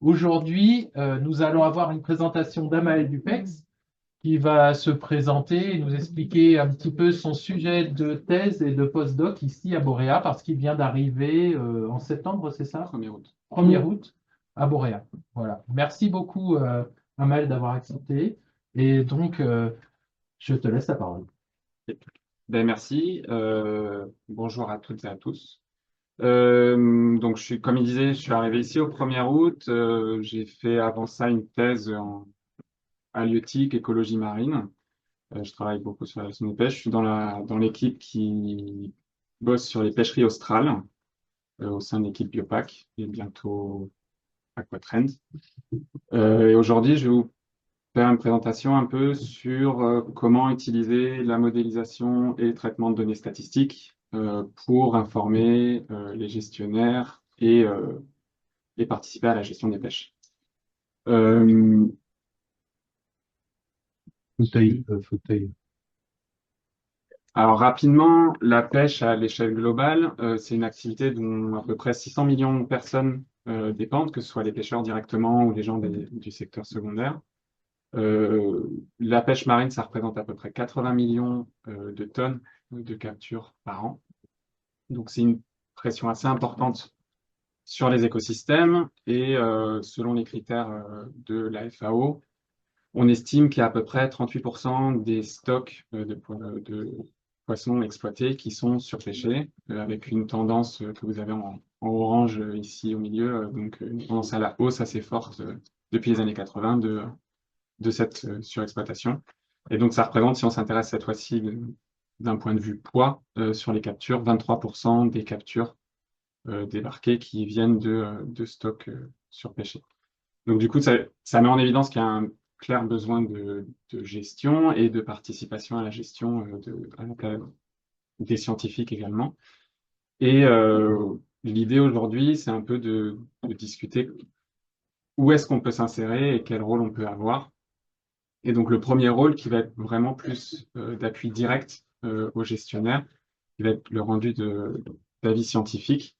Aujourd'hui, nous allons avoir une présentation d'Amael Dupex qui va se présenter et nous expliquer un petit peu son sujet de thèse et de postdoc ici à Boréa parce qu'il vient d'arriver en septembre, c'est ça? 1er août. 1er août à Boréa. Voilà. Merci beaucoup, Amael, d'avoir accepté. Et donc, je te laisse la parole. Ben, merci. Bonjour à toutes et à tous. Donc, comme il disait, je suis arrivé ici au 1er août. J'ai fait avant ça une thèse en halieutique, écologie marine. Je travaille beaucoup sur la gestion des pêches. Je suis dans l'équipe qui bosse sur les pêcheries australes au sein de l'équipe Biopac et bientôt Aquatrend. Et aujourd'hui, je vais vous faire une présentation un peu sur comment utiliser la modélisation et le traitement de données statistiques pour informer les gestionnaires et participer à la gestion des pêches. Euh, Fauteuil. alors rapidement, la pêche à l'échelle globale, c'est une activité dont à peu près 600 millions de personnes dépendent, que ce soit les pêcheurs directement ou les gens du secteur secondaire. La pêche marine, ça représente à peu près 80 millions de tonnes de capture par an. Donc, c'est une pression assez importante sur les écosystèmes et selon les critères de la FAO, on estime qu'il y a à peu près 38% des stocks de poissons exploités qui sont surpêchés, avec une tendance que vous avez en orange ici au milieu, donc une tendance à la hausse assez forte depuis les années 80 de cette surexploitation. Et donc, ça représente, si on s'intéresse cette fois-ci d'un point de vue poids sur les captures, 23% des captures débarquées qui viennent de stocks surpêchés. Donc, du coup, ça met en évidence qu'il y a un clair besoin de gestion et de participation à la gestion des scientifiques également. Et l'idée aujourd'hui, c'est un peu de discuter où est-ce qu'on peut s'insérer et quel rôle on peut avoir. Et donc, le premier rôle qui va être vraiment plus d'appui direct au gestionnaire, qui va être le rendu d'avis scientifique,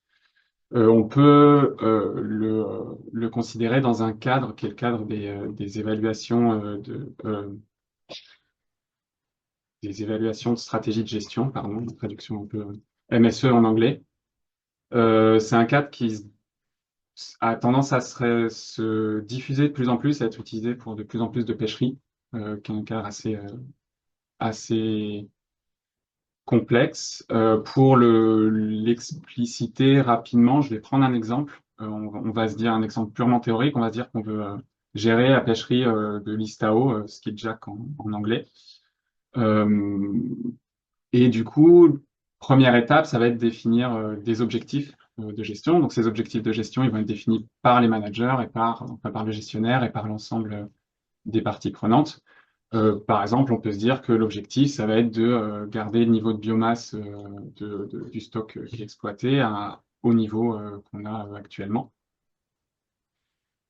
on peut le considérer dans un cadre qui est le cadre des évaluations des évaluations de stratégie de gestion, pardon, une traduction un peu MSE en anglais. C'est un cadre qui a tendance à se diffuser de plus en plus, à être utilisé pour de plus en plus de pêcheries, qui est un cadre assez complexe. Pour l'expliciter rapidement, je vais prendre un exemple. On va se dire un exemple purement théorique. On va se dire qu'on veut gérer la pêcherie de l'Istao, skipjack en anglais. Euh, et du coup, première étape, ça va être définir des objectifs de gestion. Donc, ces objectifs de gestion, ils vont être définis par les managers et enfin, par le gestionnaire et par l'ensemble des parties prenantes. Par exemple, on peut se dire que l'objectif, ça va être de garder le niveau de biomasse du stock qui est exploité au niveau qu'on a actuellement.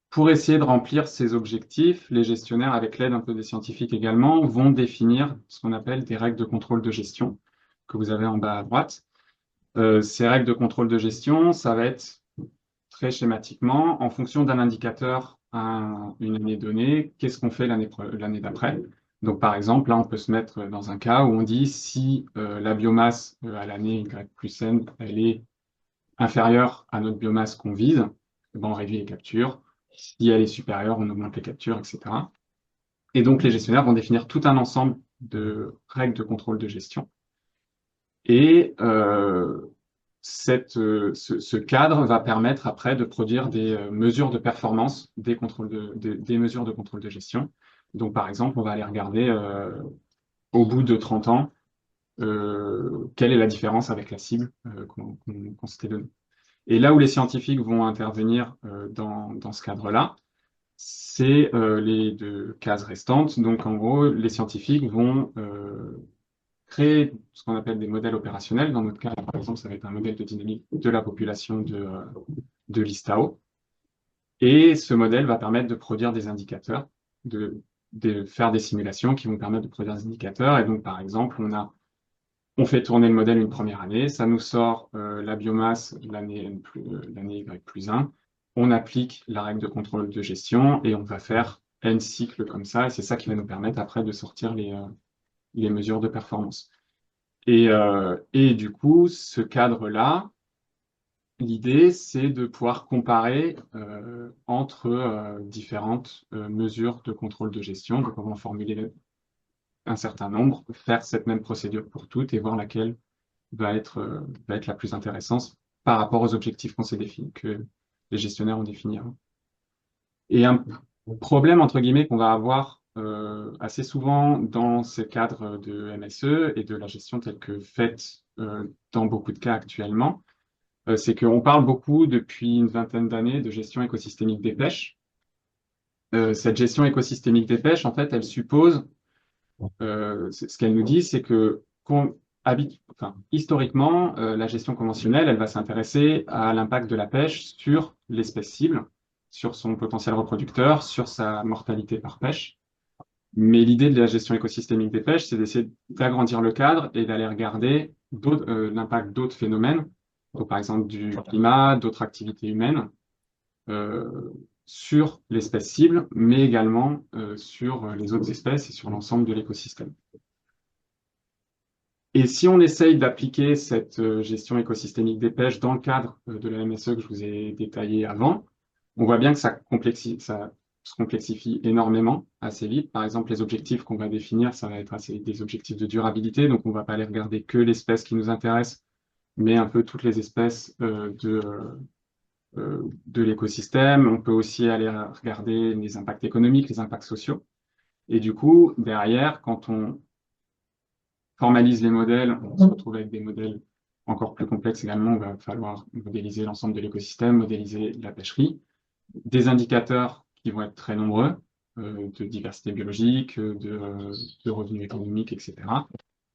Pour essayer de remplir ces objectifs, les gestionnaires, avec l'aide un peu des scientifiques également, vont définir ce qu'on appelle des règles de contrôle de gestion que vous avez en bas à droite. Ces règles de contrôle de gestion, ça va être très schématiquement en fonction d'un indicateur à une année donnée, qu'est-ce qu'on fait l'année d'après. Donc, par exemple, là, on peut se mettre dans un cas où on dit si la biomasse à l'année Y plus N, elle est inférieure à notre biomasse qu'on vise, ben, on réduit les captures. Si elle est supérieure, on augmente les captures, etc. Et donc, les gestionnaires vont définir tout un ensemble de règles de contrôle de gestion. Et ce cadre va permettre après de produire des mesures de performance, des mesures de contrôle de gestion. Donc, par exemple, on va aller regarder au bout de 30 ans quelle est la différence avec la cible qu'on s'était donnée. Et là où les scientifiques vont intervenir dans ce cadre-là, c'est les deux cases restantes. Donc, en gros, les scientifiques vont créer ce qu'on appelle des modèles opérationnels. Dans notre cas, par exemple, ça va être un modèle de dynamique de la population de l'Istao. Et ce modèle va permettre de produire des indicateurs, de faire des simulations qui vont permettre de produire des indicateurs. Et donc, par exemple, on fait tourner le modèle une première année, ça nous sort la biomasse l'année Y plus 1. on applique la règle de contrôle de gestion et on va faire N cycles comme ça, et c'est ça qui va nous permettre après de sortir les mesures de performance. Et du coup, ce cadre-là, l'idée, c'est de pouvoir comparer entre différentes mesures de contrôle de gestion, donc on va en formuler un certain nombre, faire cette même procédure pour toutes et voir laquelle va être la plus intéressante par rapport aux objectifs qu'on s'est définis, que les gestionnaires ont définis avant. Et un problème, entre guillemets, qu'on va avoir assez souvent dans ces cadres de MSE et de la gestion telle que faite dans beaucoup de cas actuellement, c'est qu'on parle beaucoup depuis une vingtaine d'années de gestion écosystémique des pêches. Cette gestion écosystémique des pêches, en fait, elle suppose, ce qu'elle nous dit, c'est que historiquement, la gestion conventionnelle, elle va s'intéresser à l'impact de la pêche sur l'espèce cible, sur son potentiel reproducteur, sur sa mortalité par pêche. Mais l'idée de la gestion écosystémique des pêches, c'est d'essayer d'agrandir le cadre et d'aller regarder l'impact d'autres phénomènes, donc par exemple du climat, d'autres activités humaines, euh, sur l'espèce cible, mais également sur les autres espèces et sur l'ensemble de l'écosystème. Et si on essaye d'appliquer cette gestion écosystémique des pêches dans le cadre de la MSE que je vous ai détaillé avant, on voit bien que ça se complexifie énormément assez vite. Par exemple, les objectifs qu'on va définir, ça va être des objectifs de durabilité, donc on ne va pas aller regarder que l'espèce qui nous intéresse, mais un peu toutes les espèces de l'écosystème. On peut aussi aller regarder les impacts économiques, les impacts sociaux. Et du coup, derrière, quand on formalise les modèles, on se retrouve avec des modèles encore plus complexes également. Il va falloir modéliser l'ensemble de l'écosystème, modéliser la pêcherie, des indicateurs qui vont être très nombreux, de diversité biologique, de revenus économiques, etc.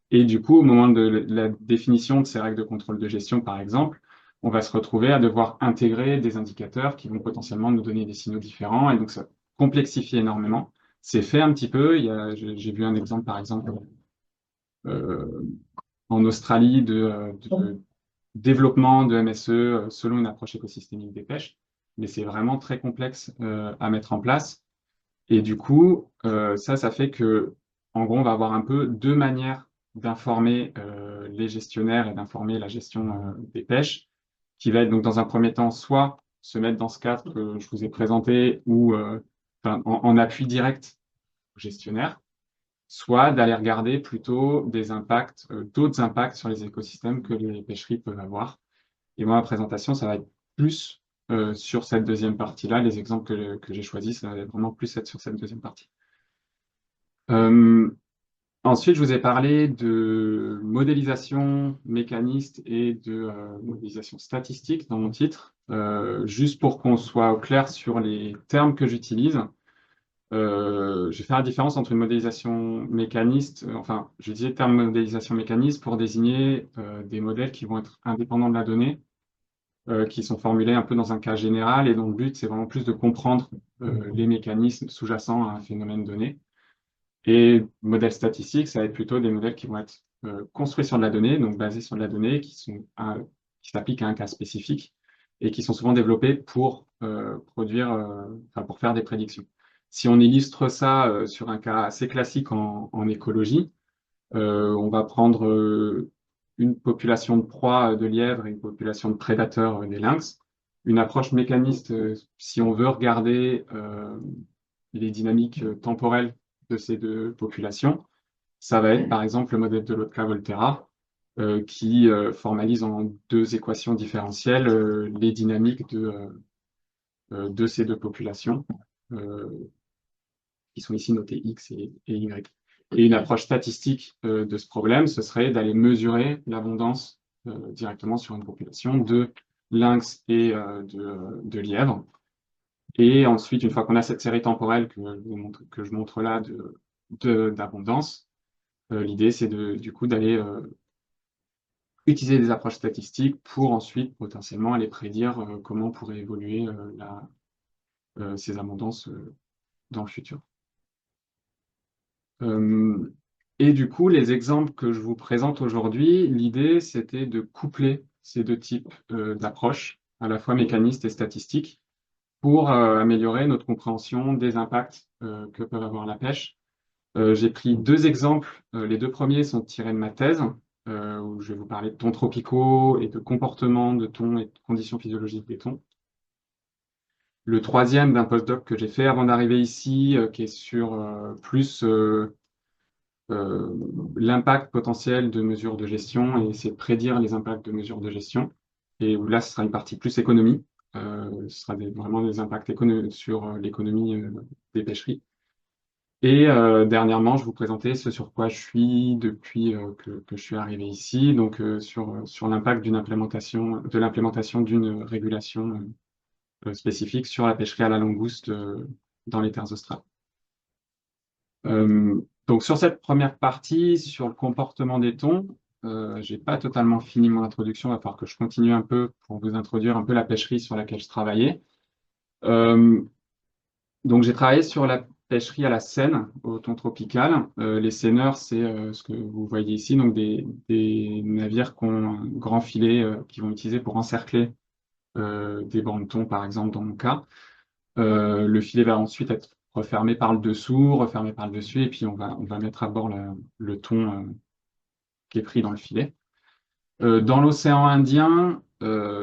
Et du coup, au moment de la définition de ces règles de contrôle de gestion, par exemple, on va se retrouver à devoir intégrer des indicateurs qui vont potentiellement nous donner des signaux différents. Et donc, ça complexifie énormément. C'est fait un petit peu. J'ai vu un exemple, par exemple, euh, en Australie de développement de MSE selon une approche écosystémique des pêches. Mais c'est vraiment très complexe à mettre en place. Et du coup, ça fait que, en gros, on va avoir un peu deux manières d'informer les gestionnaires et d'informer la gestion des pêches, qui va être donc dans un premier temps soit se mettre dans ce cadre que je vous ai présenté ou en appui direct au gestionnaire, soit d'aller regarder plutôt des impacts, d'autres impacts sur les écosystèmes que les pêcheries peuvent avoir. Et moi, ma présentation, ça va être plus sur cette deuxième partie-là. Les exemples que j'ai choisis, ça va vraiment plus être sur cette deuxième partie. Euh, Ensuite, je vous ai parlé de modélisation mécaniste et de modélisation statistique dans mon titre. Juste pour qu'on soit au clair sur les termes que j'utilise, je vais faire la différence entre une modélisation mécaniste, enfin, je disais terme modélisation mécaniste pour désigner des modèles qui vont être indépendants de la donnée, qui sont formulés un peu dans un cas général, et dont le but, c'est vraiment plus de comprendre les mécanismes sous-jacents à un phénomène donné. Et modèles statistiques, ça va être plutôt des modèles qui vont être construits sur de la donnée, donc basés sur de la donnée, qui s'appliquent à un cas spécifique et qui sont souvent développés pour pour faire des prédictions. Si on illustre ça sur un cas assez classique en écologie, on va prendre une population de proies de lièvres et une population de prédateurs des lynx. Une approche mécaniste, si on veut regarder les dynamiques temporelles de ces deux populations, ça va être par exemple le modèle de Lotka-Volterra, qui formalise en deux équations différentielles les dynamiques de ces deux populations, euh, qui sont ici notées X et Y. Et une approche statistique de ce problème, ce serait d'aller mesurer l'abondance directement sur une population de lynx et de lièvres. Et ensuite, une fois qu'on a cette série temporelle que je montre là d'abondance, l'idée, c'est du coup d'aller utiliser des approches statistiques pour ensuite potentiellement aller prédire comment pourrait évoluer ces abondances dans le futur. Et du coup, les exemples que je vous présente aujourd'hui, l'idée, c'était de coupler ces deux types d'approches, à la fois mécanistes et statistiques, pour améliorer notre compréhension des impacts que peut avoir la pêche. J'ai pris deux exemples. Les deux premiers sont tirés de ma thèse, où je vais vous parler de thons tropicaux et de comportement de thons et de conditions physiologiques des thons. Le troisième d'un postdoc que j'ai fait avant d'arriver ici, qui est sur plus l'impact potentiel de mesures de gestion et essayer de prédire les impacts de mesures de gestion. Et où là, ce sera une partie plus économie. Ce sera vraiment des impacts sur l'économie des pêcheries. Et dernièrement, je vous présentais ce sur quoi je suis depuis que je suis arrivé ici, donc sur l'impact de l'implémentation d'une régulation spécifique sur la pêcherie à la langouste dans les terres australes. Donc sur cette première partie, sur le comportement des thons, j'ai pas totalement fini mon introduction, il va falloir que je continue un peu pour vous introduire un peu la pêcherie sur laquelle je travaillais. Donc j'ai travaillé sur la pêcherie à la seine, au thon tropical. Les seineurs, c'est ce que vous voyez ici, donc des navires qui ont un grand filet qu'ils vont utiliser pour encercler des bancs de thon, par exemple, dans mon cas. Le filet va ensuite être refermé par le dessous, refermé par le dessus, et puis on va mettre à bord le thon qui est pris dans le filet. Dans l'océan Indien,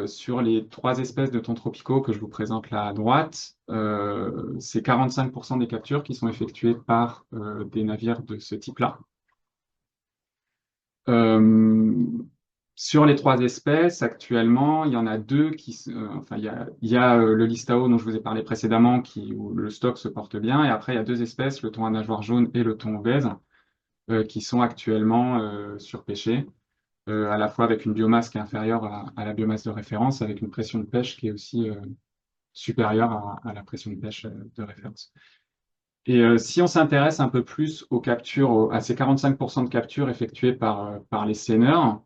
sur les trois espèces de thons tropicaux que je vous présente là à droite, c'est 45% des captures qui sont effectuées par des navires de ce type-là. Sur les trois espèces, actuellement, il y en a deux enfin, il y a le listao dont je vous ai parlé précédemment, où le stock se porte bien, et après, il y a deux espèces, le thon à nageoire jaune et le thon obèse, qui sont actuellement surpêchés, à la fois avec une biomasse qui est inférieure à la biomasse de référence, avec une pression de pêche qui est aussi supérieure à la pression de pêche de référence. Et si on s'intéresse un peu plus aux captures, à ces 45% de captures effectuées par les seineurs,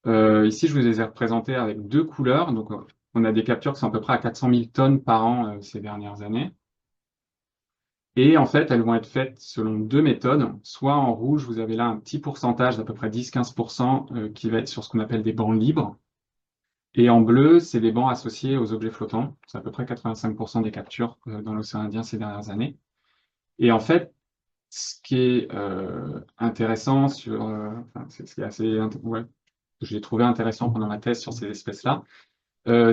ici, je vous les ai représentés avec deux couleurs. Donc, on a des captures qui sont à peu près à 400 000 tonnes par an ces dernières années. Et en fait, elles vont être faites selon deux méthodes. Soit en rouge, vous avez là un petit pourcentage d'à peu près 10-15% qui va être sur ce qu'on appelle des bancs libres. Et en bleu, c'est des bancs associés aux objets flottants. C'est à peu près 85% des captures dans l'océan Indien ces dernières années. Et en fait, ce qui est intéressant enfin, ce qui est assez, ouais, que j'ai trouvé intéressant pendant ma thèse sur ces espèces-là,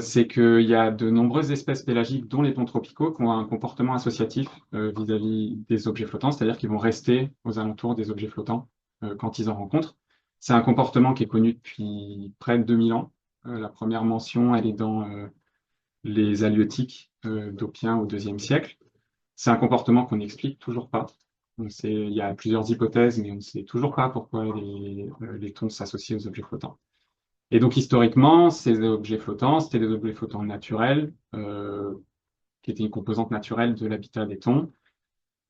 c'est qu'il y a de nombreuses espèces pélagiques, dont les thons tropicaux, qui ont un comportement associatif vis-à-vis des objets flottants, c'est-à-dire qu'ils vont rester aux alentours des objets flottants quand ils en rencontrent. C'est un comportement qui est connu depuis près de 2000 ans. La première mention, elle est dans les halieutiques d'Oppien au IIe siècle. C'est un comportement qu'on n'explique toujours pas. Il y a plusieurs hypothèses, mais on ne sait toujours pas pourquoi les thons s'associent aux objets flottants. Et donc, historiquement, ces objets flottants, c'était des objets flottants naturels, qui étaient une composante naturelle de l'habitat des thons,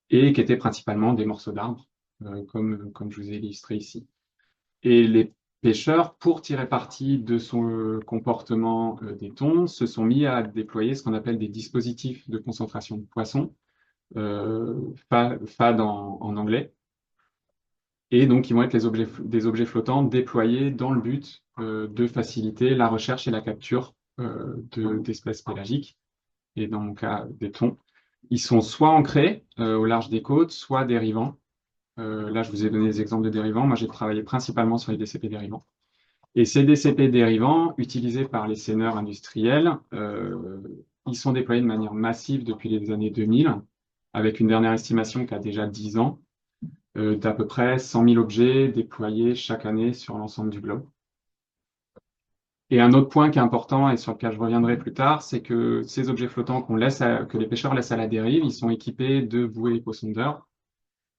et qui étaient principalement des morceaux d'arbres, comme je vous ai illustré ici. Et les pêcheurs, pour tirer parti de son comportement des thons, se sont mis à déployer ce qu'on appelle des dispositifs de concentration de poissons, FAD en anglais. Et donc, ils vont être des objets flottants déployés dans le but de faciliter la recherche et la capture d'espèces pélagiques, et dans mon cas, des thons. Ils sont soit ancrés au large des côtes, soit dérivants. Là, je vous ai donné des exemples de dérivants. Moi, j'ai travaillé principalement sur les DCP dérivants. Et ces DCP dérivants, utilisés par les seineurs industriels, ils sont déployés de manière massive depuis les années 2000, avec une dernière estimation qui a déjà 10 ans, d'à peu près 100 000 objets déployés chaque année sur l'ensemble du globe. Et un autre point qui est important et sur lequel je reviendrai plus tard, c'est que ces objets flottants que les pêcheurs laissent à la dérive, ils sont équipés de bouées éco-sondeurs,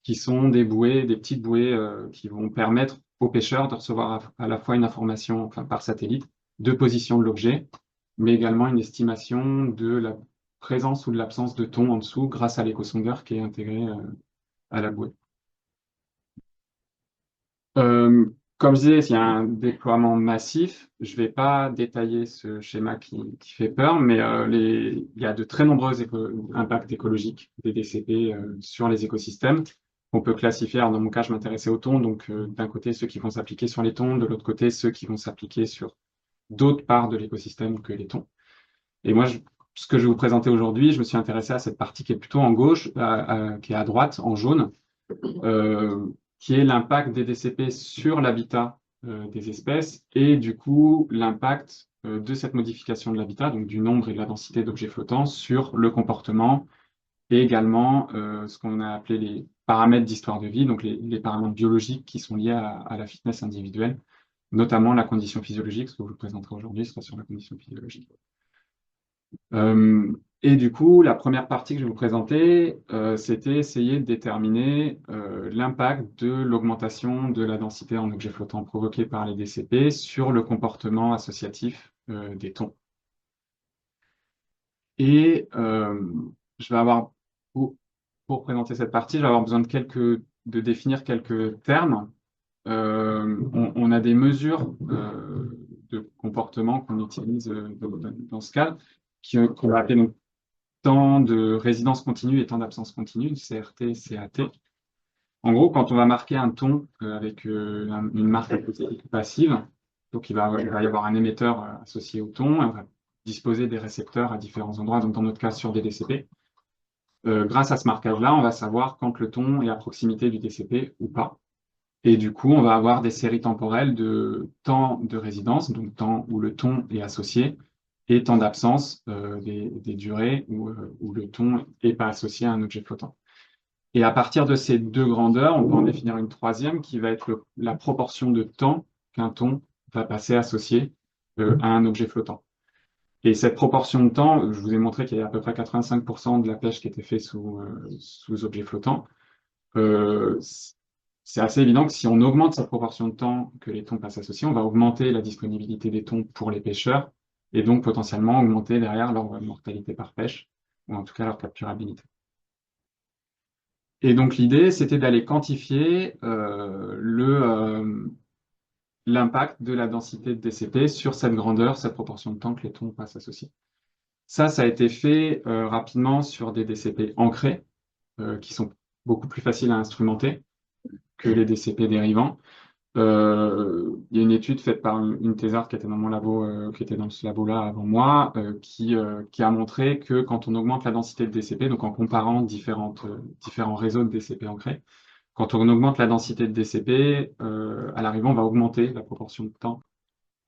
qui sont des petites bouées qui vont permettre aux pêcheurs de recevoir à la fois une information, enfin, par satellite de position de l'objet, mais également une estimation de la présence ou de l'absence de thon en dessous grâce à l'éco-sondeur qui est intégré à la bouée. Comme je disais, il y a un déploiement massif. Je ne vais pas détailler ce schéma qui fait peur, mais il y a de très nombreux impacts écologiques des DCP sur les écosystèmes. On peut classifier, alors dans mon cas, je m'intéressais aux thons, donc d'un côté ceux qui vont s'appliquer sur les thons, de l'autre côté ceux qui vont s'appliquer sur d'autres parts de l'écosystème que les thons. Et moi, ce que je vais vous présenter aujourd'hui, je me suis intéressé à cette partie qui est plutôt en gauche, qui est à droite, en jaune, qui est l'impact des DCP sur l'habitat des espèces et du coup l'impact de cette modification de l'habitat, donc du nombre et de la densité d'objets flottants sur le comportement et également ce qu'on a appelé les paramètres d'histoire de vie, donc les paramètres biologiques qui sont liés à la fitness individuelle, notamment la condition physiologique. Ce que je vous présenterai aujourd'hui sera sur la condition physiologique. Et du coup, la première partie que je vais vous présenter, c'était essayer de déterminer l'impact de l'augmentation de la densité en objets flottants provoquée par les DCP sur le comportement associatif des thons. Et je vais avoir, pour présenter cette partie, je vais avoir besoin de définir quelques termes. On a des mesures de comportement qu'on utilise dans ce cadre, qu'on va appeler donc temps de résidence continue et temps d'absence continue, CRT, CAT. En gros, quand on va marquer un ton avec une marque hypothétique passive, donc il va y avoir un émetteur associé au ton, et on va disposer des récepteurs à différents endroits, donc dans notre cas sur des DCP. Grâce à ce marquage-là, on va savoir quand le ton est à proximité du DCP ou pas. Et du coup, on va avoir des séries temporelles de temps de résidence, donc temps où le ton est associé, et temps d'absence, des durées où le ton n'est pas associé à un objet flottant. Et à partir de ces deux grandeurs, on peut en définir une troisième qui va être la proportion de temps qu'un ton va passer associé à un objet flottant. Et cette proportion de temps, je vous ai montré qu'il y a à peu près 85% de la pêche qui était faite sous objet flottant. C'est assez évident que si on augmente cette proportion de temps que les thons passent associés, on va augmenter la disponibilité des thons pour les pêcheurs et donc potentiellement augmenter derrière leur mortalité par pêche, ou en tout cas leur capturabilité. Et donc l'idée, c'était d'aller quantifier l'impact de la densité de DCP sur cette grandeur, cette proportion de temps que les thons passent associés. Ça a été fait rapidement sur des DCP ancrés, qui sont beaucoup plus faciles à instrumenter que les DCP dérivants. Il y a une étude faite par une thésarde qui était dans mon labo, qui était dans ce labo-là avant moi, qui a montré que quand on augmente la densité de DCP, donc en comparant différents réseaux de DCP ancrés, quand on augmente la densité de DCP, à l'arrivée, on va augmenter la proportion de temps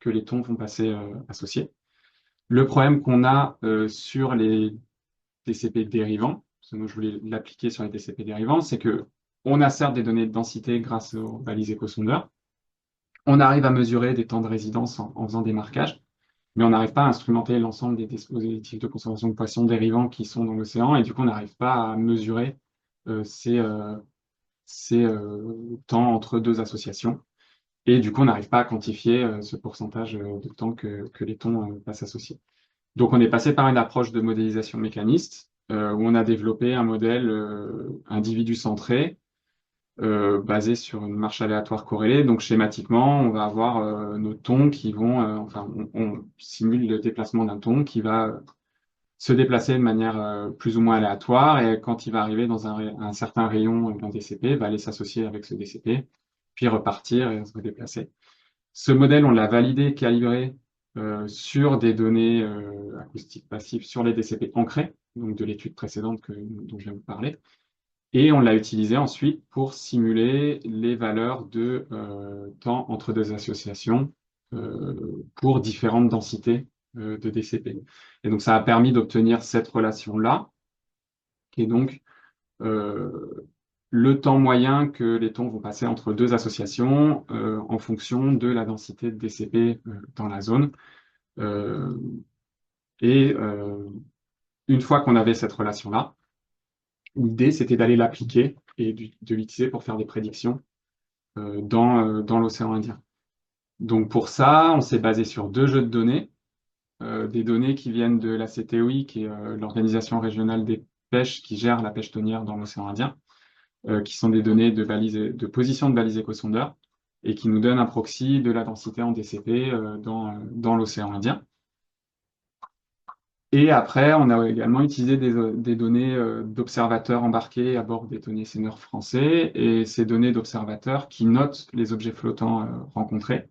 que les thons vont passer associés. Le problème qu'on a sur les DCP dérivants, parce que moi je voulais l'appliquer sur les DCP dérivants, c'est que on a certes des données de densité grâce aux balises échosondeurs, on arrive à mesurer des temps de résidence en faisant des marquages, mais on n'arrive pas à instrumenter l'ensemble des dispositifs de conservation de poissons dérivants qui sont dans l'océan, et du coup on n'arrive pas à mesurer ces temps entre deux associations. Et du coup, on n'arrive pas à quantifier ce pourcentage de temps que les thons passent associés. Donc, on est passé par une approche de modélisation mécaniste, où on a développé un modèle individu centré, basé sur une marche aléatoire corrélée. Donc, schématiquement, on va avoir nos thons qui vont, on simule le déplacement d'un thon qui va se déplacer de manière plus ou moins aléatoire, et quand il va arriver dans un certain rayon d'un DCP, va aller s'associer avec ce DCP, puis repartir et se déplacer. Ce modèle, on l'a validé, calibré sur des données acoustiques passives sur les DCP ancrés, donc de l'étude précédente dont je viens de vous parler, et on l'a utilisé ensuite pour simuler les valeurs de temps entre deux associations pour différentes densités de DCP. Et donc, ça a permis d'obtenir cette relation-là, qui est donc le temps moyen que les thons vont passer entre deux associations en fonction de la densité de DCP dans la zone. Et une fois qu'on avait cette relation-là, l'idée, c'était d'aller l'appliquer et de l'utiliser pour faire des prédictions dans l'océan Indien. Donc pour ça, on s'est basé sur deux jeux de données. Des données qui viennent de la CTOI, qui est l'organisation régionale des pêches qui gère la pêche thonière dans l'océan Indien, qui sont des données de position de balises échosondeurs et qui nous donnent un proxy de la densité en DCP dans l'océan Indien. Et après, on a également utilisé des données d'observateurs embarqués à bord des thoniers seineurs français, et ces données d'observateurs qui notent les objets flottants rencontrés.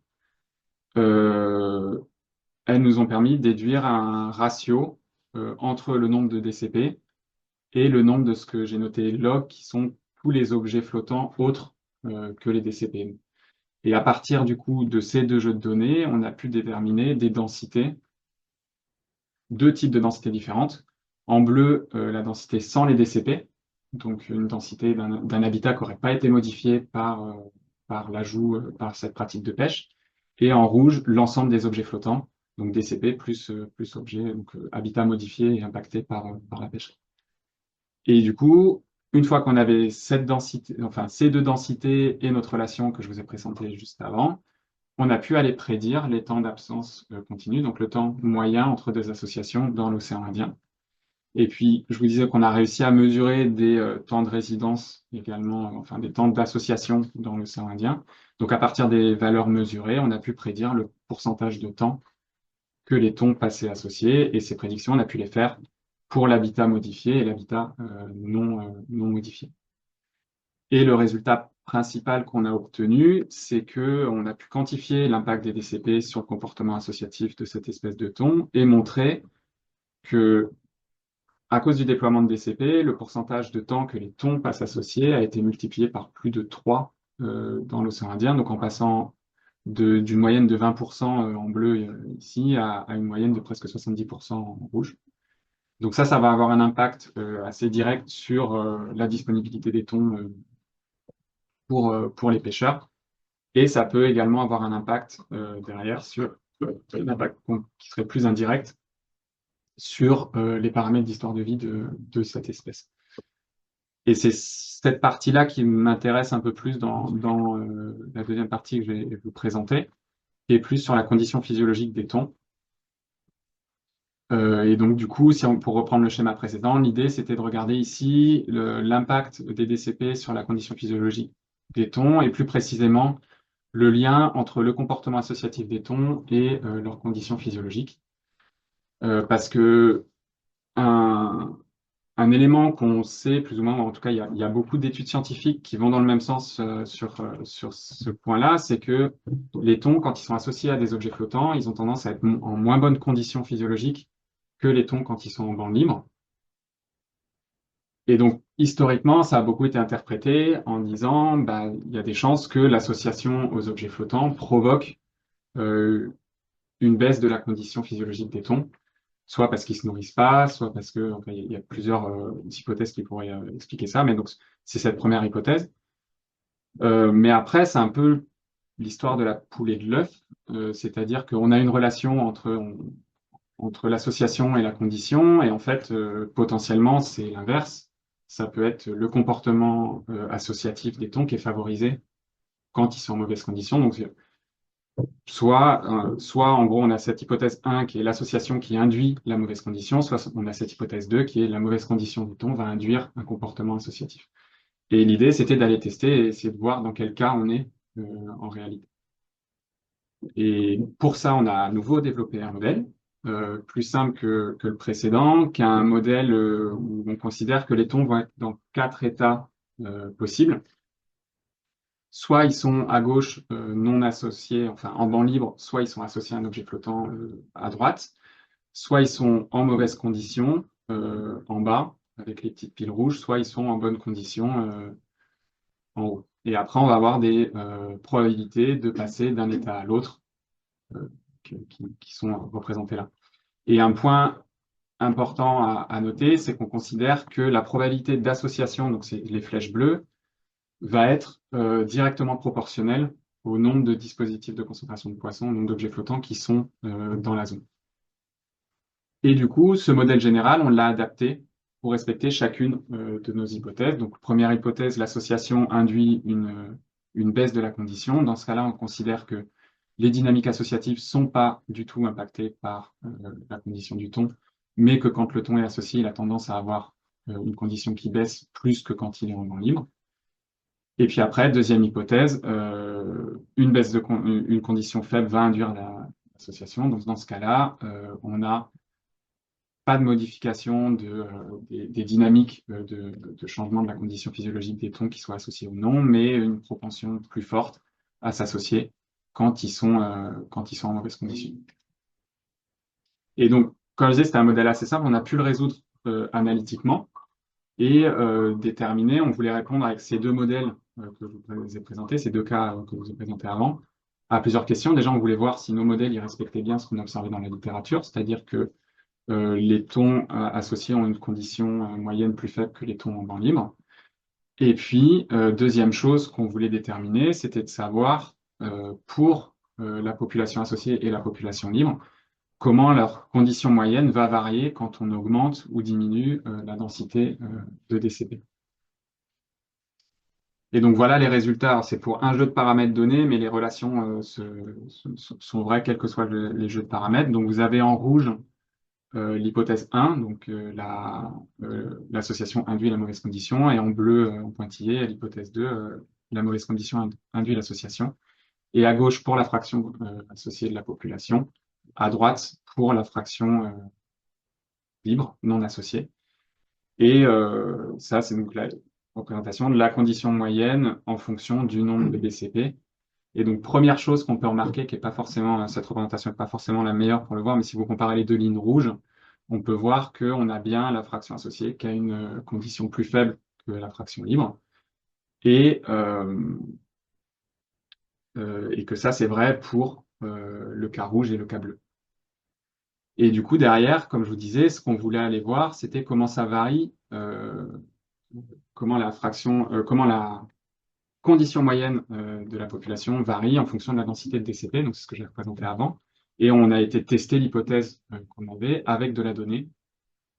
Elles nous ont permis de déduire un ratio entre le nombre de DCP et le nombre de ce que j'ai noté log, qui sont tous les objets flottants autres que les DCP. Et à partir du coup de ces deux jeux de données, on a pu déterminer des densités, deux types de densités différentes. En bleu, la densité sans les DCP, donc une densité d'un habitat qui n'aurait pas été modifié par l'ajout, par cette pratique de pêche. Et en rouge, l'ensemble des objets flottants, donc DCP plus objets, donc habitat modifié et impacté par la pêche. Et du coup, une fois qu'on avait cette densité, enfin ces deux densités et notre relation que je vous ai présentée juste avant, on a pu aller prédire les temps d'absence continue, donc le temps moyen entre deux associations dans l'océan Indien. Et puis, je vous disais qu'on a réussi à mesurer des temps de résidence également, enfin des temps d'association dans l'océan Indien. Donc, à partir des valeurs mesurées, on a pu prédire le pourcentage de temps que les thons passaient associés. Et ces prédictions, on a pu les faire pour l'habitat modifié et l'habitat non modifié. Et le résultat principal qu'on a obtenu, c'est qu'on a pu quantifier l'impact des DCP sur le comportement associatif de cette espèce de thon et montrer que, à cause du déploiement de DCP, le pourcentage de temps que les thons passent associés a été multiplié par plus de 3 dans l'océan Indien, donc en passant d'une moyenne de 20% en bleu ici à une moyenne de presque 70% en rouge. Donc ça va avoir un impact assez direct sur la disponibilité des thons pour les pêcheurs. Et ça peut également avoir un impact derrière sur un impact qui serait plus indirect sur les paramètres d'histoire de vie de cette espèce. Et c'est cette partie-là qui m'intéresse un peu plus dans la deuxième partie que je vais vous présenter, qui est plus sur la condition physiologique des thons. Et donc, du coup, pour reprendre le schéma précédent, l'idée, c'était de regarder ici l'impact des DCP sur la condition physiologique des thons, et plus précisément, le lien entre le comportement associatif des thons et leurs conditions physiologiques. Parce que un élément qu'on sait plus ou moins, en tout cas, il y a beaucoup d'études scientifiques qui vont dans le même sens sur ce point-là, c'est que les thons, quand ils sont associés à des objets flottants, ils ont tendance à être en moins bonnes conditions physiologiques que les thons quand ils sont en banc libre. Et donc, historiquement, ça a beaucoup été interprété en disant, bah, il y a des chances que l'association aux objets flottants provoque une baisse de la condition physiologique des thons, soit parce qu'ils se nourrissent pas, soit parce que, enfin, il y a plusieurs hypothèses qui pourraient expliquer ça, mais donc c'est cette première hypothèse. Mais après, c'est un peu l'histoire de la poule et de l'œuf, c'est-à-dire qu'on a une relation entre l'association et la condition, et en fait, potentiellement, c'est l'inverse. Ça peut être le comportement associatif des thons qui est favorisé quand ils sont en mauvaise condition. Donc, soit en gros, on a cette hypothèse 1 qui est l'association qui induit la mauvaise condition, soit on a cette hypothèse 2 qui est la mauvaise condition du thon va induire un comportement associatif. Et l'idée, c'était d'aller tester et essayer de voir dans quel cas on est en réalité. Et pour ça, on a à nouveau développé un modèle plus simple que le précédent, qui est un modèle où on considère que les thons vont être dans 4 états possibles. Soit ils sont à gauche non associés, enfin en banc libre, soit ils sont associés à un objet flottant à droite, soit ils sont en mauvaise condition en bas, avec les petites piles rouges, soit ils sont en bonne condition en haut. Et après, on va avoir des probabilités de passer d'un état à l'autre qui sont représentés là. Et un point important à noter, c'est qu'on considère que la probabilité d'association, donc c'est les flèches bleues, va être directement proportionnelle au nombre de dispositifs de concentration de poissons, au nombre d'objets flottants qui sont dans la zone. Et du coup, ce modèle général, on l'a adapté pour respecter chacune de nos hypothèses. Donc, première hypothèse, l'association induit une baisse de la condition. Dans ce cas-là, on considère que les dynamiques associatives ne sont pas du tout impactées par la condition du thon, mais que quand le thon est associé, il a tendance à avoir une condition qui baisse plus que quand il est en banc libre. Et puis après, deuxième hypothèse, une condition faible va induire l'association. Donc dans ce cas-là, on n'a pas de modification des dynamiques de changement de la condition physiologique des thons qui soient associés ou non, mais une propension plus forte à s'associer quand ils sont en mauvaise condition. Et donc, comme je disais, c'était un modèle assez simple. On a pu le résoudre analytiquement et déterminer. On voulait répondre avec ces deux modèles que je vous ai présentés, ces deux cas que je vous ai présentés avant, à plusieurs questions. Déjà, on voulait voir si nos modèles y respectaient bien ce qu'on observait dans la littérature, c'est-à-dire que les tons associés ont une condition moyenne plus faible que les tons en banc libre. Et puis, deuxième chose qu'on voulait déterminer, c'était de savoir pour la population associée et la population libre, comment leur condition moyenne va varier quand on augmente ou diminue la densité de DCP. Et donc voilà les résultats. Alors, c'est pour un jeu de paramètres donnés, mais les relations sont vraies quels que soient les jeux de paramètres. Donc vous avez en rouge l'hypothèse 1, donc l'association induit la mauvaise condition, et en bleu, en pointillé, l'hypothèse 2, la mauvaise condition induit l'association. Et à gauche pour la fraction associée de la population, à droite pour la fraction libre, non associée. Et ça, c'est donc la représentation de la condition moyenne en fonction du nombre de BCP. Et donc, première chose qu'on peut remarquer, qui est pas forcément, cette représentation n'est pas forcément la meilleure pour le voir, mais si vous comparez les deux lignes rouges, on peut voir qu'on a bien la fraction associée qui a une condition plus faible que la fraction libre. Et que ça, c'est vrai pour le cas rouge et le cas bleu. Et du coup, derrière, comme je vous disais, ce qu'on voulait aller voir, c'était comment ça varie, comment la condition moyenne de la population varie en fonction de la densité de DCP, donc c'est ce que j'ai représenté avant. Et on a été tester l'hypothèse qu'on avait avec de la donnée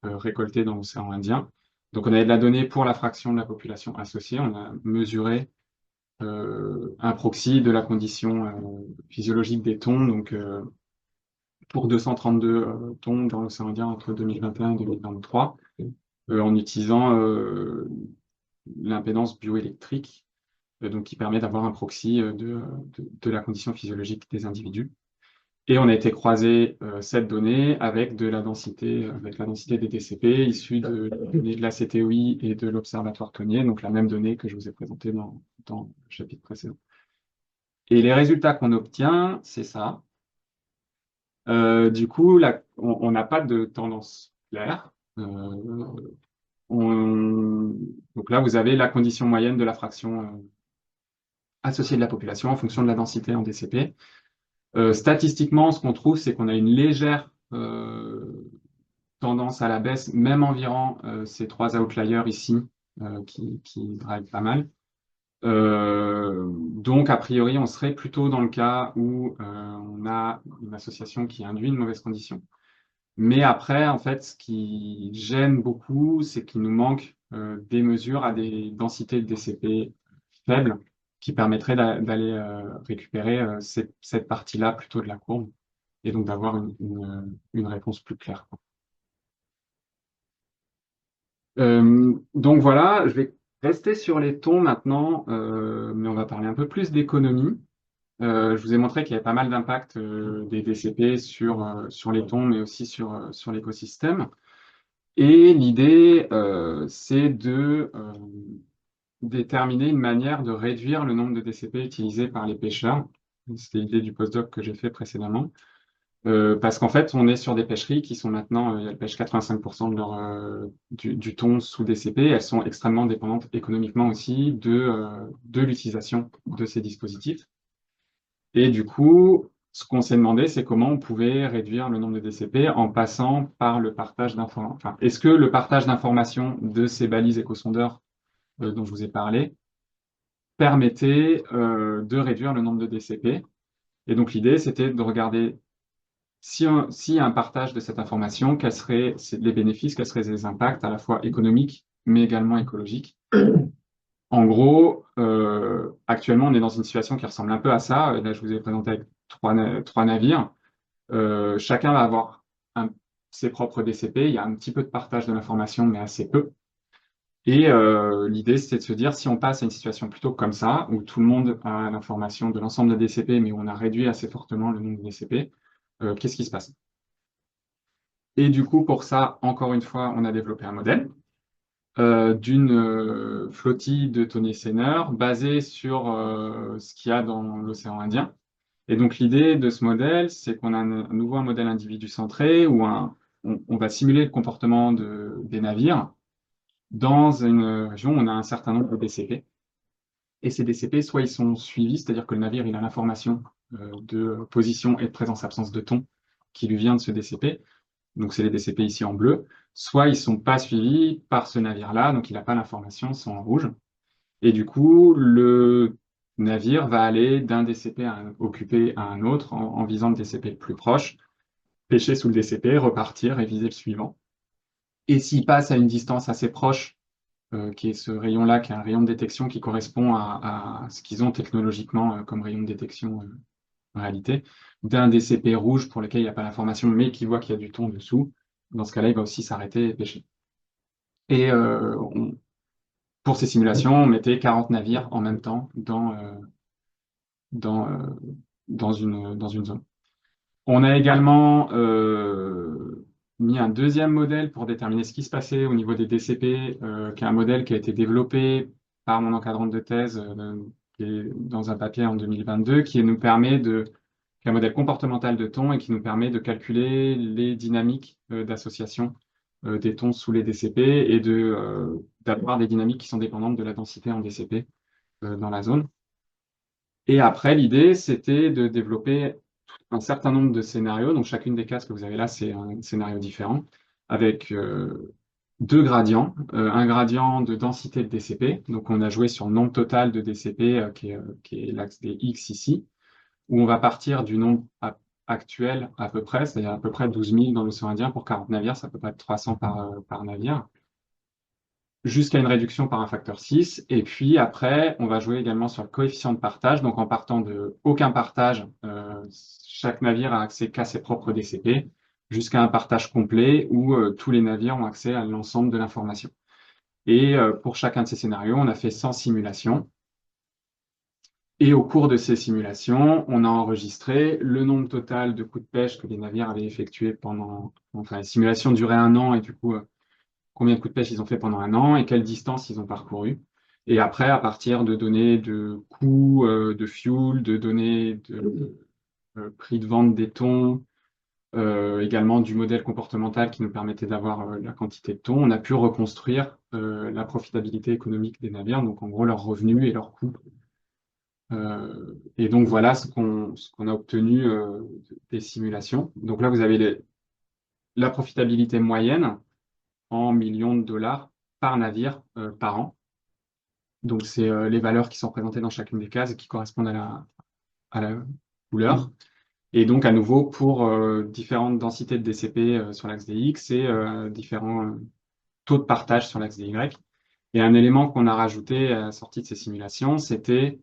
récoltée dans l'océan Indien. Donc on avait de la donnée pour la fraction de la population associée, on a mesuré un proxy de la condition physiologique des thons, donc pour 232 thons dans l'océan Indien entre 2021 et 2023, en utilisant l'impédance bioélectrique, donc qui permet d'avoir un proxy de la condition physiologique des individus. Et on a été croiser cette donnée avec la densité des DCP issue de la CTOI et de l'Observatoire Thonier, donc la même donnée que je vous ai présentée dans le chapitre précédent. Et les résultats qu'on obtient, c'est ça. Du coup, on n'a pas de tendance claire. Donc là, vous avez la condition moyenne de la fraction associée de la population en fonction de la densité en DCP. Statistiquement, ce qu'on trouve, c'est qu'on a une légère tendance à la baisse, même environ ces trois outliers ici, qui drive pas mal. Donc, a priori, on serait plutôt dans le cas où on a une association qui induit une mauvaise condition. Mais après, en fait, ce qui gêne beaucoup, c'est qu'il nous manque des mesures à des densités de DCP faibles qui permettraient d'aller récupérer cette partie-là plutôt de la courbe et donc d'avoir une réponse plus claire, quoi. Donc voilà, je vais rester sur les tons maintenant, mais on va parler un peu plus d'économie. Je vous ai montré qu'il y avait pas mal d'impact des DCP sur les tons, mais aussi sur l'écosystème. Et l'idée, c'est de déterminer une manière de réduire le nombre de DCP utilisés par les pêcheurs. C'était l'idée du postdoc que j'ai fait précédemment. Parce qu'en fait, on est sur des pêcheries qui sont maintenant, elles pêchent 85% du thon sous DCP. Elles sont extrêmement dépendantes économiquement aussi de l'utilisation de ces dispositifs. Et du coup, ce qu'on s'est demandé, c'est comment on pouvait réduire le nombre de DCP en passant par le partage d'informations. Enfin, est-ce que le partage d'informations de ces balises échosondeurs dont je vous ai parlé permettait de réduire le nombre de DCP? Et donc l'idée, c'était de regarder s'il y a un partage de cette information, quels seraient les bénéfices, quels seraient les impacts à la fois économiques, mais également écologiques. En gros, actuellement, on est dans une situation qui ressemble un peu à ça. Là, je vous ai présenté avec trois navires. Chacun va avoir ses propres DCP. Il y a un petit peu de partage de l'information, mais assez peu. Et l'idée, c'est de se dire, si on passe à une situation plutôt comme ça, où tout le monde a l'information de l'ensemble des DCP, mais où on a réduit assez fortement le nombre de DCP, qu'est-ce qui se passe? Et du coup, pour ça, encore une fois, on a développé un modèle d'une flottille de thoniers seineurs basée sur ce qu'il y a dans l'océan Indien. Et donc l'idée de ce modèle, c'est qu'on a à nouveau un modèle individu centré où un on va simuler le comportement des navires dans une région où on a un certain nombre de DCP. Et ces DCP, soit ils sont suivis, c'est-à-dire que le navire il a l'information de position et de présence-absence de thon qui lui vient de ce DCP, donc c'est les DCP ici en bleu, soit ils sont pas suivis par ce navire-là, donc il n'a pas l'information, c'est en rouge. Et du coup, le navire va aller d'un DCP occupé à un autre en visant le DCP le plus proche, pêcher sous le DCP, repartir et viser le suivant. Et s'il passe à une distance assez proche, qui est ce rayon-là, qui est un rayon de détection qui correspond à ce qu'ils ont technologiquement comme rayon de détection en réalité, d'un DCP rouge pour lequel il n'y a pas l'information, mais qui voit qu'il y a du thon dessous, dans ce cas-là, il va aussi s'arrêter et pêcher. Et pour ces simulations, on mettait 40 navires en même temps dans, euh, dans une zone. On a également mis un deuxième modèle pour déterminer ce qui se passait au niveau des DCP, qui est un modèle qui a été développé par mon encadrante de thèse, qui est dans un papier en 2022, qui est un modèle comportemental de thon et qui nous permet de calculer les dynamiques d'association des thons sous les DCP et d'avoir des dynamiques qui sont dépendantes de la densité en DCP dans la zone. Et après, l'idée, c'était de développer un certain nombre de scénarios. Donc, chacune des cases que vous avez là, c'est un scénario différent, avec deux gradients. Un gradient de densité de DCP. Donc, on a joué sur le nombre total de DCP, qui est l'axe des X ici, où on va partir du nombre actuel à peu près, c'est-à-dire à peu près 12 000 dans l'océan Indien pour 40 navires, ça peut pas être 300 par navire, jusqu'à une réduction par un facteur 6. Et puis après, on va jouer également sur le coefficient de partage. Donc en partant de aucun partage, chaque navire a accès qu'à ses propres DCP, jusqu'à un partage complet où tous les navires ont accès à l'ensemble de l'information. Et pour chacun de ces scénarios, on a fait 100 simulations. Et au cours de ces simulations, on a enregistré le nombre total de coups de pêche que les navires avaient effectués Enfin, les simulations duraient un an et du coup, combien de coups de pêche ils ont fait pendant un an et quelle distance ils ont parcouru. Et après, à partir de données de coûts de fuel, de données de prix de vente des thons, également du modèle comportemental qui nous permettait d'avoir la quantité de thons, on a pu reconstruire la profitabilité économique des navires, donc en gros leurs revenus et leurs coûts. Et donc voilà ce qu'on a obtenu des simulations. Donc là, vous avez la profitabilité moyenne en millions de dollars par navire par an. Donc, c'est les valeurs qui sont représentées dans chacune des cases et qui correspondent à la couleur. Et donc, à nouveau, pour différentes densités de DCP sur l'axe des X et différents taux de partage sur l'axe des Y. Et un élément qu'on a rajouté à la sortie de ces simulations, c'était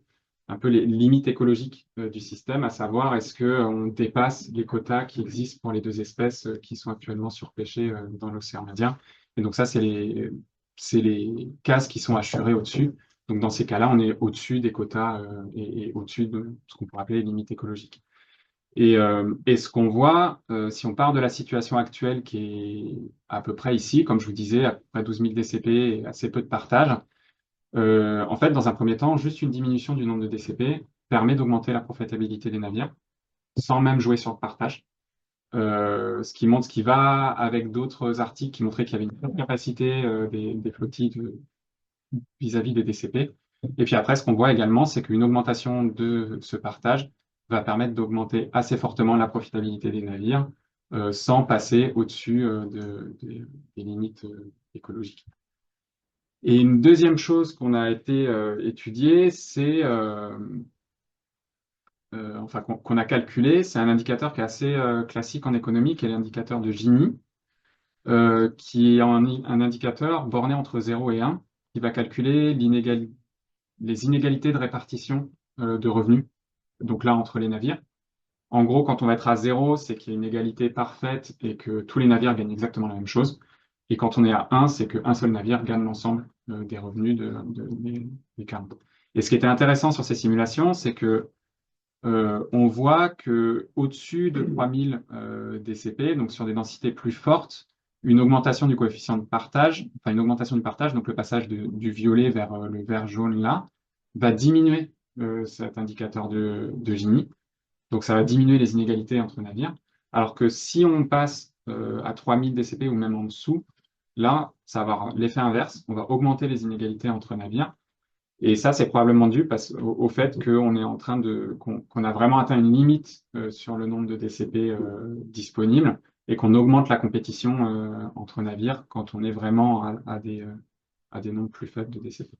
un peu les limites écologiques du système, à savoir est-ce qu'on dépasse les quotas qui existent pour les deux espèces qui sont actuellement surpêchées dans l'océan Indien. Et donc ça, c'est les cases qui sont assurées au-dessus. Donc dans ces cas-là, on est au-dessus des quotas et au-dessus de ce qu'on pourrait appeler les limites écologiques. Et ce qu'on voit, si on part de la situation actuelle qui est à peu près ici, comme je vous disais, à peu près 12 000 DCP et assez peu de partage, en fait, dans un premier temps, juste une diminution du nombre de DCP permet d'augmenter la profitabilité des navires, sans même jouer sur le partage. Ce qui montre ce qui va avec d'autres articles qui montraient qu'il y avait une capacité des flottilles vis-à-vis des DCP. Et puis après, ce qu'on voit également, c'est qu'une augmentation de ce partage va permettre d'augmenter assez fortement la profitabilité des navires sans passer au-dessus des limites écologiques. Et une deuxième chose qu'on a été étudiée, c'est enfin qu'on a calculé, c'est un indicateur qui est assez classique en économie, qui est l'indicateur de Gini, qui est un indicateur borné entre 0 et 1, qui va calculer les inégalités de répartition de revenus, donc là entre les navires. En gros, quand on va être à 0, c'est qu'il y a une égalité parfaite et que tous les navires gagnent exactement la même chose. Et quand on est à 1, c'est qu'un seul navire gagne l'ensemble des revenus des 40. Et ce qui était intéressant sur ces simulations, c'est que on voit que au-dessus de 3000 DCP, donc sur des densités plus fortes, une augmentation du coefficient de partage, enfin une augmentation du partage, donc le passage du violet vers le vert jaune là, va diminuer cet indicateur de Gini. Donc ça va diminuer les inégalités entre navires. Alors que si on passe à 3000 DCP ou même en dessous, là, ça va avoir l'effet inverse. On va augmenter les inégalités entre navires. Et ça, c'est probablement dû au fait qu'on est en train qu'on a vraiment atteint une limite sur le nombre de DCP disponibles et qu'on augmente la compétition entre navires quand on est vraiment à des nombres plus faibles de DCP.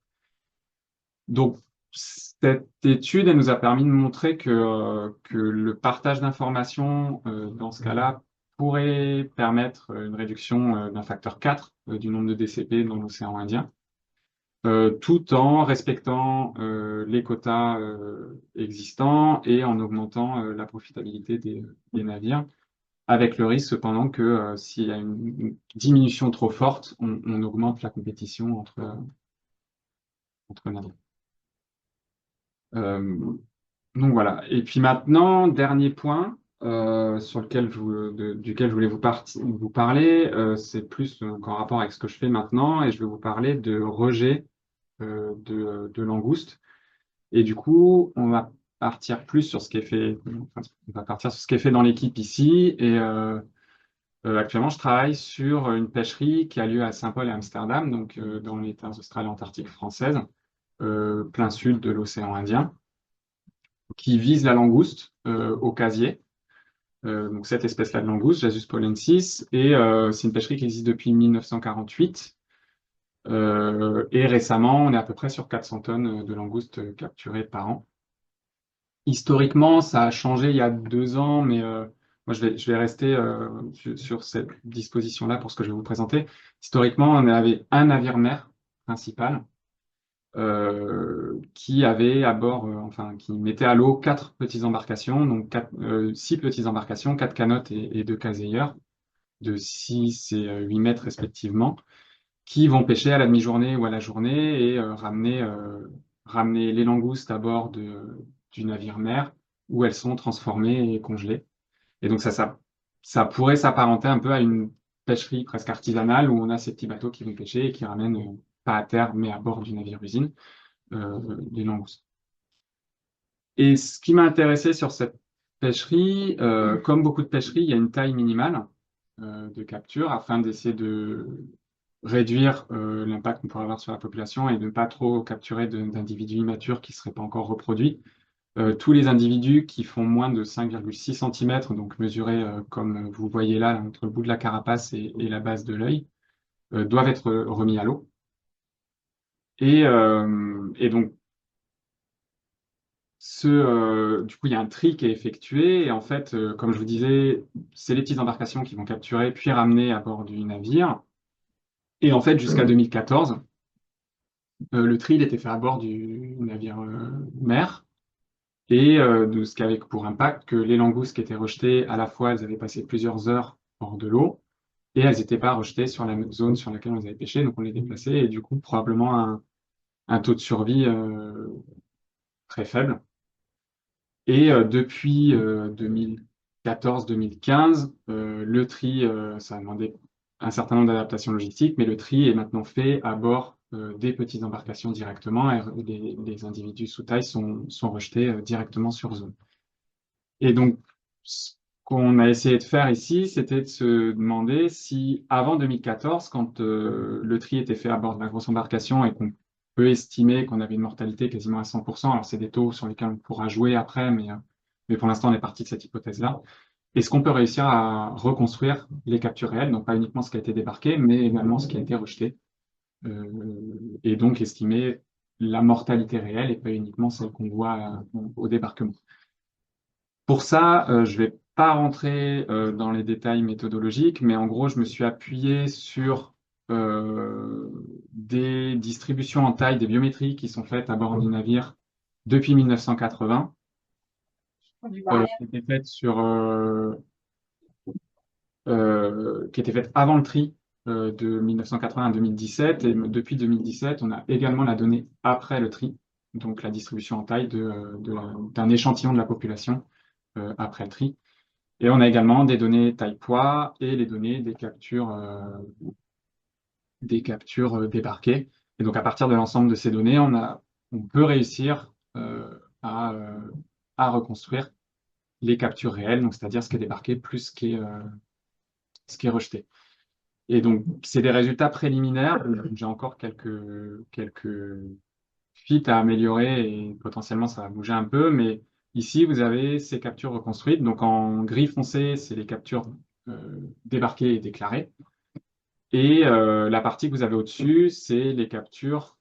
Donc, cette étude, elle nous a permis de montrer que le partage d'informations, dans ce cas-là, pourrait permettre une réduction d'un facteur 4 du nombre de DCP dans l'océan Indien, tout en respectant les quotas existants et en augmentant la profitabilité des navires, avec le risque cependant que s'il y a une diminution trop forte, on augmente la compétition entre navires. Donc voilà. Et puis maintenant, dernier point sur lequel duquel je voulais vous parler, c'est plus en rapport avec ce que je fais maintenant, et je vais vous parler de rejet de langoustes. Et du coup, on va partir plus sur ce qui est fait, enfin, on va partir sur ce qui est fait dans l'équipe ici. Et actuellement, je travaille sur une pêcherie qui a lieu à Saint-Paul et Amsterdam, donc dans les terres australes et antarctiques françaises, plein sud de l'océan Indien, qui vise la langouste au casier. Donc cette espèce-là de langouste, Jasus polensis, et c'est une pêcherie qui existe depuis 1948. Et récemment, on est à peu près sur 400 tonnes de langoustes capturées par an. Historiquement, ça a changé il y a 2 ans, mais moi je vais rester sur cette disposition-là pour ce que je vais vous présenter. Historiquement, on avait un navire-mère principal qui avait à bord, enfin, qui mettait à l'eau 4 petites embarcations, donc 6 petites embarcations, 4 canottes et 2 caseyeurs de 6 et 8 mètres respectivement, qui vont pêcher à la demi-journée ou à la journée et ramener les langoustes à bord du navire-mère où elles sont transformées et congelées. Et donc ça pourrait s'apparenter un peu à une pêcherie presque artisanale où on a ces petits bateaux qui vont pêcher et qui ramènent, pas à terre, mais à bord du navire-usine, les langoustes. Et ce qui m'a intéressé sur cette pêcherie, comme beaucoup de pêcheries, il y a une taille minimale de capture afin d'essayer de réduire l'impact qu'on pourrait avoir sur la population et de ne pas trop capturer d'individus immatures qui ne seraient pas encore reproduits. Tous les individus qui font moins de 5,6 cm, donc mesurés comme vous voyez là, entre le bout de la carapace et la base de l'œil, doivent être remis à l'eau. Et donc, du coup, il y a un tri qui est effectué. Et en fait, comme je vous disais, c'est les petites embarcations qui vont capturer puis ramener à bord du navire. Et en fait, jusqu'à 2014, le tri il était fait à bord du navire mère. Et de ce qui avait pour impact que les langoustes qui étaient rejetées, à la fois, elles avaient passé plusieurs heures hors de l'eau et elles n'étaient pas rejetées sur la même zone sur laquelle on les avait pêchées. Donc on les déplaçait et du coup, probablement un taux de survie très faible. Et depuis 2014-2015, le tri, ça a demandé un certain nombre d'adaptations logistiques, mais le tri est maintenant fait à bord des petites embarcations directement et les individus sous taille sont rejetés directement sur zone. Et donc, ce qu'on a essayé de faire ici, c'était de se demander si, avant 2014, quand le tri était fait à bord de la grosse embarcation et qu'on peut estimer qu'on avait une mortalité quasiment à 100%, alors c'est des taux sur lesquels on pourra jouer après, mais pour l'instant, on est parti de cette hypothèse-là. Est-ce qu'on peut réussir à reconstruire les captures réelles, donc pas uniquement ce qui a été débarqué, mais également ce qui a été rejeté, et donc estimer la mortalité réelle et pas uniquement celle qu'on voit au débarquement. Pour ça, je ne vais pas rentrer dans les détails méthodologiques, mais en gros, je me suis appuyé sur des distributions en taille, des biométries qui sont faites à bord du navire depuis 1980, qui étaient faites avant le tri de 1980 à 2017, et depuis 2017, on a également la donnée après le tri, donc la distribution en taille d'un échantillon de la population après le tri. Et on a également des données taille-poids et les données des captures débarquées. Et donc, à partir de l'ensemble de ces données, on peut réussir à reconstruire les captures réelles, donc c'est-à-dire ce qui est débarqué plus ce qui est ce qui est rejeté. Et donc, c'est des résultats préliminaires. J'ai encore quelques feats à améliorer et potentiellement ça va bouger un peu. Mais ici, vous avez ces captures reconstruites. Donc, en gris foncé, c'est les captures débarquées et déclarées. Et la partie que vous avez au-dessus, c'est les captures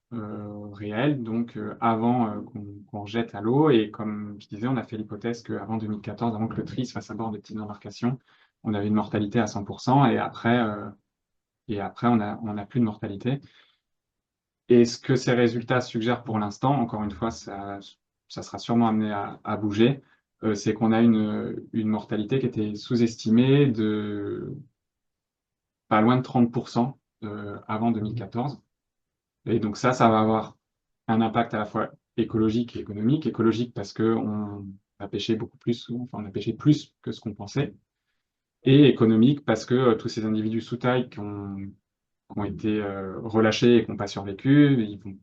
réelles, donc avant qu'on jette à l'eau. Et comme je disais, on a fait l'hypothèse qu'avant 2014, avant que le tri se fasse à bord des petites embarcations, on avait une mortalité à 100%, et après on a plus de mortalité. Et ce que ces résultats suggèrent pour l'instant, encore une fois, ça sera sûrement amené à bouger, c'est qu'on a une mortalité qui était sous-estimée de pas loin de 30% avant 2014. Et donc ça va avoir un impact à la fois écologique et économique. Écologique parce qu'on a pêché beaucoup plus, enfin on a pêché plus que ce qu'on pensait. Et économique parce que tous ces individus sous taille qui ont été relâchés et qui n'ont pas survécu, ils vont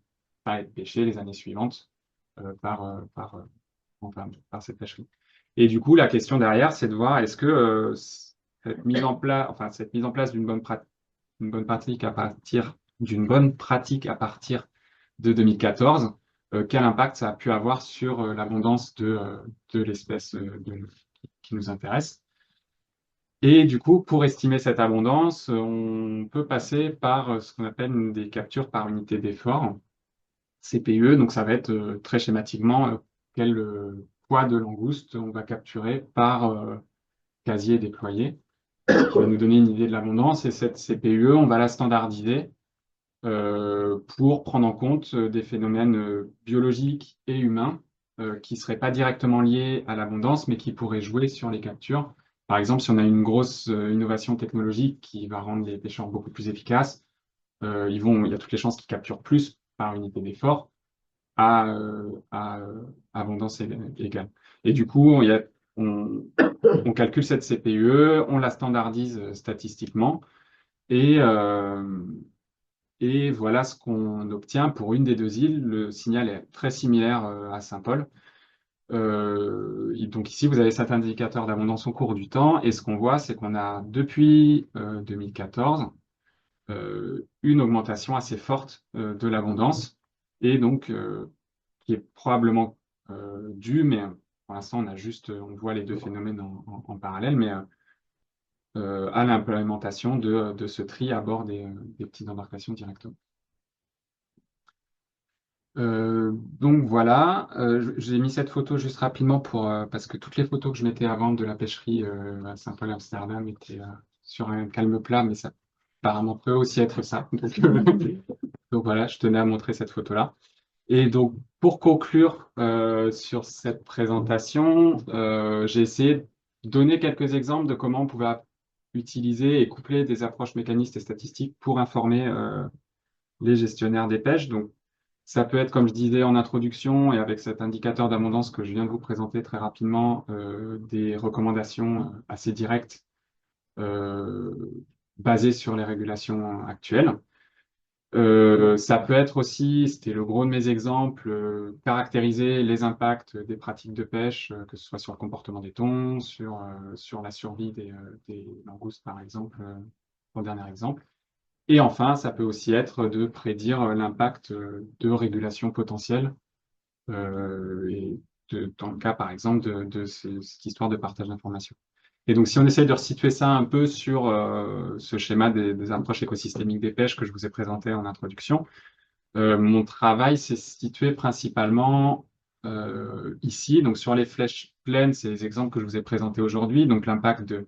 pas être pêchés les années suivantes enfin, par cette pêcherie. Et du coup, la question derrière, c'est de voir est-ce que cette mise en place une bonne pratique d'une bonne pratique à partir de 2014, quel impact ça a pu avoir sur l'abondance de l'espèce qui nous intéresse. Et du coup, pour estimer cette abondance, on peut passer par ce qu'on appelle des captures par unité d'effort, CPUE. Donc, ça va être très schématiquement quel poids de langouste on va capturer par casier déployé, qui va nous donner une idée de l'abondance. Et cette CPUE, on va la standardiser pour prendre en compte des phénomènes biologiques et humains qui ne seraient pas directement liés à l'abondance, mais qui pourraient jouer sur les captures. Par exemple, si on a une grosse innovation technologique qui va rendre les pêcheurs beaucoup plus efficaces, il y a toutes les chances qu'ils capturent plus par unité d'effort à abondance égale. Et du coup, on, on calcule cette CPUE, on la standardise statistiquement, et, euh, et voilà ce qu'on obtient pour une des deux îles. Le signal est très similaire à Saint-Paul. Et donc ici, vous avez cet indicateur d'abondance au cours du temps. Et ce qu'on voit, c'est qu'on a depuis 2014 une augmentation assez forte de l'abondance. Et donc, qui est probablement due, mais pour l'instant, on voit les deux phénomènes en parallèle, mais à l'implémentation de ce tri à bord des petites embarcations directement. Donc voilà, j'ai mis cette photo juste rapidement parce que toutes les photos que je mettais avant de la pêcherie à Saint-Paul-Amsterdam étaient sur un calme plat, mais ça apparemment peut aussi être ça. Donc voilà, je tenais à montrer cette photo-là. Et donc pour conclure sur cette présentation, j'ai essayé de donner quelques exemples de comment on pouvait utiliser et coupler des approches mécanistes et statistiques pour informer les gestionnaires des pêches. Donc ça peut être, comme je disais en introduction, et avec cet indicateur d'abondance que je viens de vous présenter très rapidement, des recommandations assez directes euh, basées sur les régulations actuelles. Ça peut être aussi, c'était le gros de mes exemples, caractériser les impacts des pratiques de pêche, que ce soit sur le comportement des thons, sur la survie des langoustes, par exemple, en dernier exemple. Et enfin, ça peut aussi être de prédire l'impact de régulation potentielle, dans le cas, par exemple, de cette histoire de partage d'informations. Et donc, si on essaye de resituer ça un peu sur ce schéma des approches écosystémiques des pêches que je vous ai présenté en introduction, mon travail s'est situé principalement ici, donc sur les flèches pleines, c'est les exemples que je vous ai présentés aujourd'hui, donc l'impact de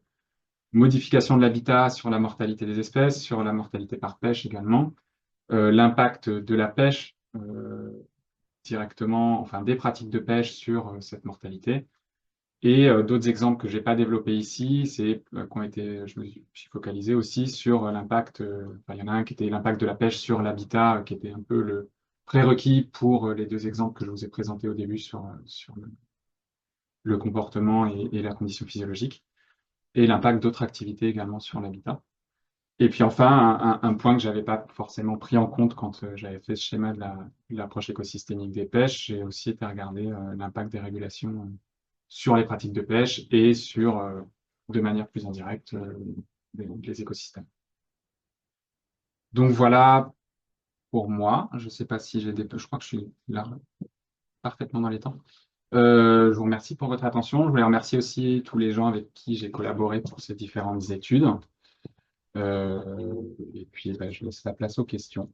modification de l'habitat sur la mortalité des espèces, sur la mortalité par pêche également, l'impact de la pêche directement, enfin des pratiques de pêche sur cette mortalité. Et d'autres exemples que je n'ai pas développés ici, je me suis focalisé aussi sur l'impact, il y en a un qui était l'impact de la pêche sur l'habitat, qui était un peu le prérequis pour les deux exemples que je vous ai présentés au début sur le comportement et la condition physiologique, et l'impact d'autres activités également sur l'habitat. Et puis enfin, un point que j'avais pas forcément pris en compte quand j'avais fait ce schéma de l'approche écosystémique des pêches, j'ai aussi été regarder l'impact des régulations sur les pratiques de pêche et de manière plus indirecte, des écosystèmes. Donc voilà pour moi. Je ne sais pas si j'ai des... Je crois que je suis là parfaitement dans les temps. Je vous remercie pour votre attention. Je voulais remercier aussi tous les gens avec qui j'ai collaboré pour ces différentes études. Et puis, je laisse la place aux questions.